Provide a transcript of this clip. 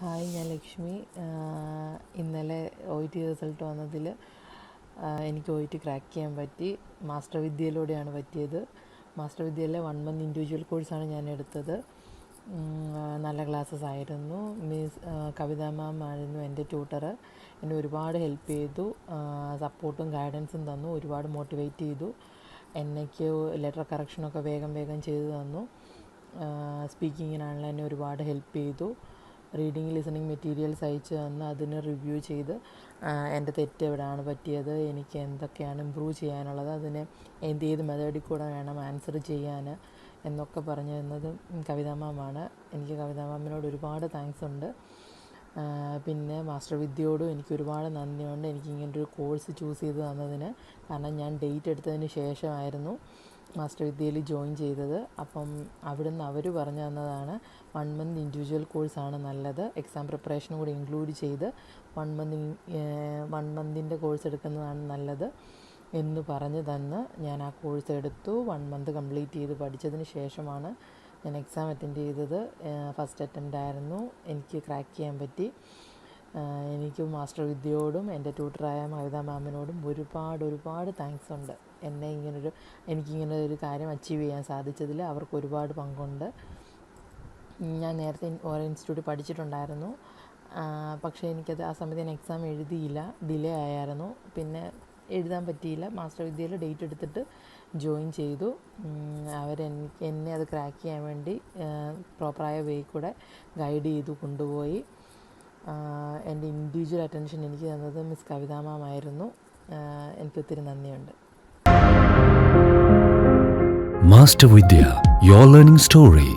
Hi, ഞാൻ ലക്ഷ്മി. ഇന്നലെ OET result വന്നതിൽ എനിക്ക് OET ക്രാക്ക് ചെയ്യാൻ പറ്റി. മാസ്റ്റർ വിദ്യയിലൂടെയാണ് പറ്റിയത്. മാസ്റ്റർ വിദ്യയിലെ 1 മന്ത് ഇൻഡിവിജ്വൽ കോഴ്സാണ് ഞാൻ എടുത്തത്. നല്ല ക്ലാസ്സസ് ആയിരുന്നു. കവിത മാം ആയിരുന്നു എൻ്റെ ട്യൂട്ടർ. എന്നെ ഒരുപാട് ഹെൽപ്പ് ചെയ്തു, സപ്പോർട്ടും ഗൈഡൻസും തന്നു, ഒരുപാട് മോട്ടിവേറ്റ് ചെയ്തു. എനിക്ക് ലെറ്റർ കറക്ഷനൊക്കെ വേഗം ചെയ്തു തന്നു. സ്പീക്കിങ്ങിനാണല്ലോ എന്നെ ഒരുപാട് ഹെൽപ്പ് ചെയ്തു. റീഡിങ് ലിസണിങ് മെറ്റീരിയൽസ് അയച്ചു തന്ന് അതിന് റിവ്യൂ ചെയ്ത് എൻ്റെ തെറ്റ് എവിടെയാണ് പറ്റിയത്, എനിക്ക് എന്തൊക്കെയാണ് ഇമ്പ്രൂവ് ചെയ്യാനുള്ളത്, അതിന് ഏത് മെത്തേഡിൽ കൂടെ വേണം ആൻസർ ചെയ്യാൻ എന്നൊക്കെ പറഞ്ഞു തന്നത് കവിതാ മാമാണ്. എനിക്ക് കവിതാ മാമിനോട് ഒരുപാട് താങ്ക്സ് ഉണ്ട്. പിന്നെ മാസ്റ്റർ വിദ്യയോടും എനിക്ക് ഒരുപാട് നന്ദിയുണ്ട്, എനിക്ക് ഇങ്ങനൊരു കോഴ്സ് ചൂസ് ചെയ്ത് തന്നതിന്. കാരണം ഞാൻ ഡേറ്റ് എടുത്തതിന് ശേഷമായിരുന്നു മാസ്റ്റർ വിദ്യയിൽ ജോയിൻ ചെയ്തത്. അപ്പം അവിടുന്ന് അവർ പറഞ്ഞു തന്നതാണ് 1 മന്ത് ഇൻഡിവിജ്വൽ കോഴ്സാണ് നല്ലത്, എക്സാം പ്രിപ്പറേഷനും കൂടി ഇൻക്ലൂഡ് ചെയ്ത് 1 മന്തിൻ്റെ കോഴ്സ് എടുക്കുന്നതാണ് നല്ലത് എന്ന് പറഞ്ഞു തന്ന് ഞാൻ ആ കോഴ്സ് എടുത്തു. 1 മന്ത് കംപ്ലീറ്റ് ചെയ്ത് പഠിച്ചതിന് ശേഷമാണ് ഞാൻ എക്സാം അറ്റൻഡ് ചെയ്തത്. ഫസ്റ്റ് അറ്റംപ്റ്റ് ആയിരുന്നു. എനിക്ക് ക്രാക്ക് ചെയ്യാൻ പറ്റി. എനിക്ക് മാസ്റ്റർ വിദ്യയോടും എൻ്റെ ട്യൂട്ടറായ കവിതാ മാമിനോടും ഒരുപാട് താങ്ക്സ് ഉണ്ട്. എനിക്കിങ്ങനെ ഒരു കാര്യം അച്ചീവ് ചെയ്യാൻ സാധിച്ചതിൽ അവർക്ക് ഒരുപാട് പങ്കുണ്ട്. ഞാൻ നേരത്തെ ഓരോ ഇൻസ്റ്റിറ്റ്യൂട്ടിൽ പഠിച്ചിട്ടുണ്ടായിരുന്നു, പക്ഷേ എനിക്കത് ആ സമയത്ത് ഞാൻ എക്സാം എഴുതിയില്ല, ഡിലേ ആയിരുന്നു. പിന്നെ എഴുതാൻ പറ്റിയില്ല. മാസ്റ്റർ വിദ്യയിൽ ഡേറ്റ് എടുത്തിട്ട് ജോയിൻ ചെയ്തു. എന്നെ അത് ക്രാക്ക് ചെയ്യാൻ വേണ്ടി പ്രോപ്പറായ വേ കൂടെ ഗൈഡ് ചെയ്തു കൊണ്ടുപോയി. എൻ്റെ ഇൻഡിവിജ്വൽ അറ്റൻഷൻ എനിക്ക് തന്നത് മിസ് കവിതാ മാം ആയിരുന്നു. എനിക്ക് ഒത്തിരി നന്ദിയുണ്ട്. Master Vidya, your learning story.